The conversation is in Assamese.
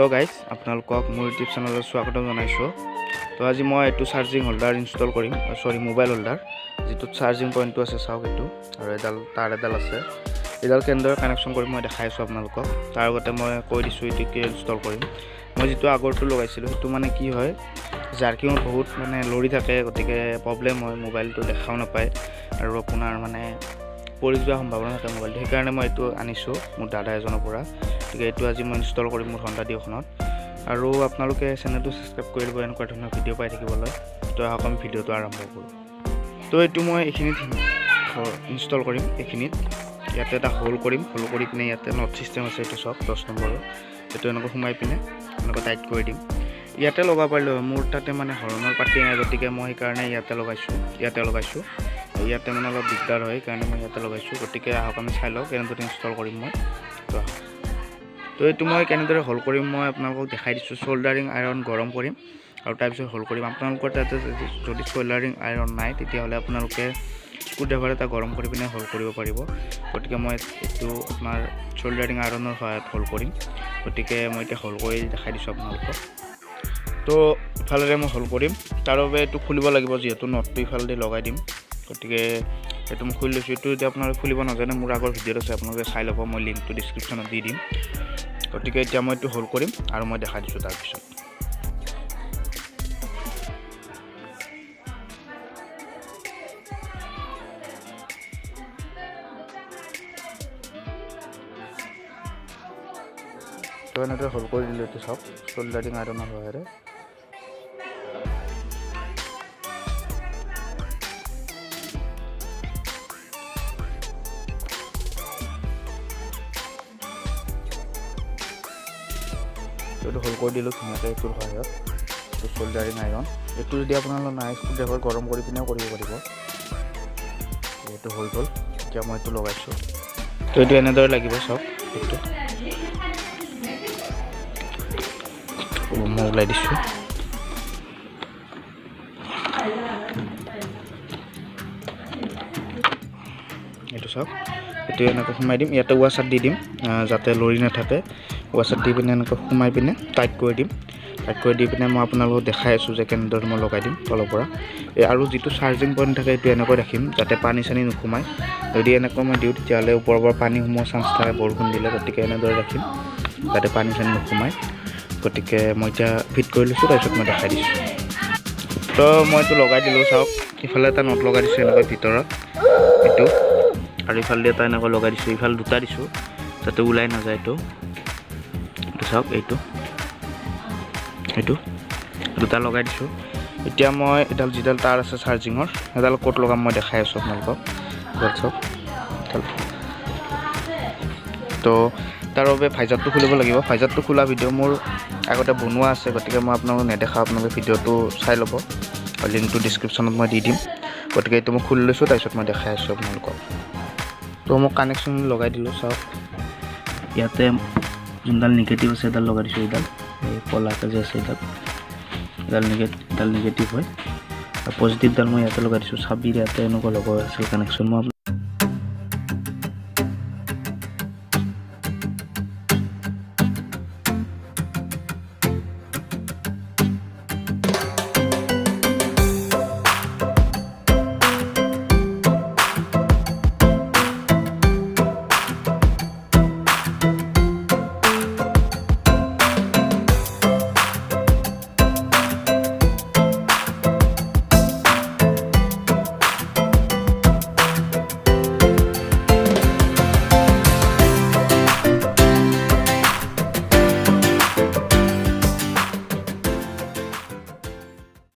हेलो गाइस আপোনালোকক মোৰ ইউটিউব চেনেলত স্বাগতম জনাইছো। তো আজি মই এটো চাৰ্জিং হোল্ডাৰ ইনষ্টল কৰিম, সৰি মোবাইল হোল্ডাৰ যেটো চাৰ্জিং পইণ্টটো আছে চাওক এটো আৰু এডাল তাৰ এডাল আছে। এডাল কেন্দ্ৰৰ কানেকচন কৰি মই দেখাইছো আপোনালোকক। তাৰ আগতে মই কৈ দিছো এটো কি ইনষ্টল কৰিম। মই যেটো আগৰটো লগাইছিলো হেতু মানে কি হয় জাৰ্কিং বহুত মানে লৰি থাকে, গতিকে প্ৰবলেম হয়, মোবাইলটো দেখাও নাপায় আৰু আপোনাৰ মানে পৰি যোৱাৰ সম্ভাৱনা থাকে মোবাইলটো। সেইকাৰণে মই এটো আনিছো মোৰ দাদা এজনৰ পৰা। গতিকে এটো আজি মই ইনষ্টল কৰিম মোৰ হন্ডা ডিওখনত। আৰু আপোনালোকে চেনেলটো সাবস্ক্ৰাইব কৰি দিব এনেকুৱা ধৰণৰ ভিডিও পাই থাকিবলৈ। তো আহক আমি ভিডিওটো আৰম্ভ কৰোঁ। তো এটো মই এখিনিত ইনষ্টল কৰিম। এখিনিত ইয়াতে এটা হোল কৰিম, হোল কৰি পিনে ইয়াতে নট সিস্টেম আছে এটো সব 10 নম্বৰৰ। এটো এনেকৈ সোমাই পিনে এনেকৈ টাইট কৰি দিম। ইয়াতে লগাব পাৰিলো, মোৰ তাতে মানে হৰণৰ পাতি নাই, গতিকে মই সেইকাৰণে ইয়াতে লগাইছো। ইয়াতে মানে অলপ দিগদাৰ হয়, কাৰণে মই ইয়াতে লগাইছো। গতিকে আহক আমি চাই লওঁ কেনেকৈ ইনষ্টল কৰিম মই। তো এটো মই কেনেদৰে হোল কৰিম মই আপোনালোকক দেখাই দিছো। সোল্ডাৰিং আইৰন গৰম কৰিম আৰু তাৰ পিছত হোল কৰিম। আপোনালোকৰ তাতে যদি সোল্ডাৰিং আইৰন নাই তেতিয়াহ'লে আপোনালোকে স্ক্ৰুড্ৰাইভাৰ এটা গৰম কৰি পিনে হোল কৰিব পাৰিব। গতিকে মই এটো আপোনাৰ সোল্ডাৰিং আইৰনৰ সহায়ত হোল কৰিম। গতিকে মই এটা হোল কৰি দেখাই দিছো আপোনালোকক। তো ইফালেৰে মই হোল কৰিম, তাৰ বাবে এটো খুলিব লাগিব যেহেতু নটটো ইফালে লগাই দিম। গতিকে এটো মই খুলি লৈছো। এটো যদি আপোনালোকে খুলিব নাজানে মোৰ আগৰ ভিডিঅ'ত আছে, আপোনালোকে চাই ল'ব, মই লিংকটো ডেসক্ৰিপচনত দি দিম। গতিকে এতিয়া মই এটো হোল কৰিম আৰু মই দেখাই দিছো তাৰ পিছত। তো এনেদৰে হোল কৰি দিলো এটো সব সোল্ডাৰিং আইৰনৰ সহায়ৰে। এটো হোল কৰি দিলো ধুনীয়াকৈ এটোৰ সহায়ত। এটো সোল্ডাৰিং আইৰন। এটো যদি আপোনালোকৰ নাই স্ক্ৰুড্ৰাইভাৰ গৰম কৰি পিনেও কৰিব পাৰিব। এটো হৈ গ'ল। এতিয়া মই এটো লগাইছো। তো এটো এনেদৰে লাগিব সব। এটো মই ওলাই দিছো। এটো সব এটো এনেকৈ সোমাই দিম। ইয়াতে ৱাছাৰ দি দিম যাতে লৰি নাথাকে। ৱাছাৰ দি পিনে এনেকৈ সোমাই পিনে টাইট কৰি দিম। টাইট কৰি দি পিনে মই আপোনালোকক দেখাই আছো যে কেনেদৰে মই লগাই দিম তলৰ পৰা। আৰু যিটো চাৰ্জিং পইণ্ট থাকে এটো এনেকৈ ৰাখিম যাতে পানী চানি নোসোমায়। যদি এনেকৈ মই দিওঁ তেতিয়াহ'লে ওপৰৰ পৰা পানী সোমোৱাৰ চান্স থাকে বৰষুণ দিলে। গতিকে এনেদৰে ৰাখিম যাতে পানী চানি নোসোমায়। গতিকে মই এতিয়া ফিট কৰি লৈছো, তাৰপিছত মই দেখাই দিছো। তো মই এটো লগাই দিলো চাওক। ইফালে এটা নট লগাই দিছো এনেকৈ ভিতৰত এটো, আৰু ইফালে এটা এনেকৈ লগাই দিছো। ইফালে দুটা দিছো যাতে ওলাই নাযায় এটো। এটো চাওক এইটো দুটা লগাই দিছো। এতিয়া মই এডাল যিডাল তার আছে চাৰ্জিঙৰ এডাল ক'ত লগাম মই দেখাই আছো আপোনালোকক। চাওক তো তাৰ বাবে ভাইজাৰটো খুলিব লাগিব। ভাইজাৰটো খোলা ভিডিঅ' মোৰ আগতে বনোৱা আছে, গতিকে মই আপোনালোকক নেদেখাওঁ। আপোনালোকে ভিডিঅ'টো চাই ল'ব, লিংকটো ডেসক্ৰিপচনত মই দি দিম। গতিকে এইটো মই খুলি লৈছো, তাৰপিছত মই দেখাই আছো আপোনালোকক। তো মই কানেকশ্যন লগাই দিলো চাওক। ইয়াতে যোনডাল নিগেটিভ আছে এডাল লগাই দিছো। এডাল এই কলাটা যে আছে এডাল নিগেটিভ হয়, আৰু পজিটিভডাল মই ইয়াতে লগাই দিছো। 26 ইয়াতে এনেকুৱা লগোৱা আছে কানেকশ্যন। মই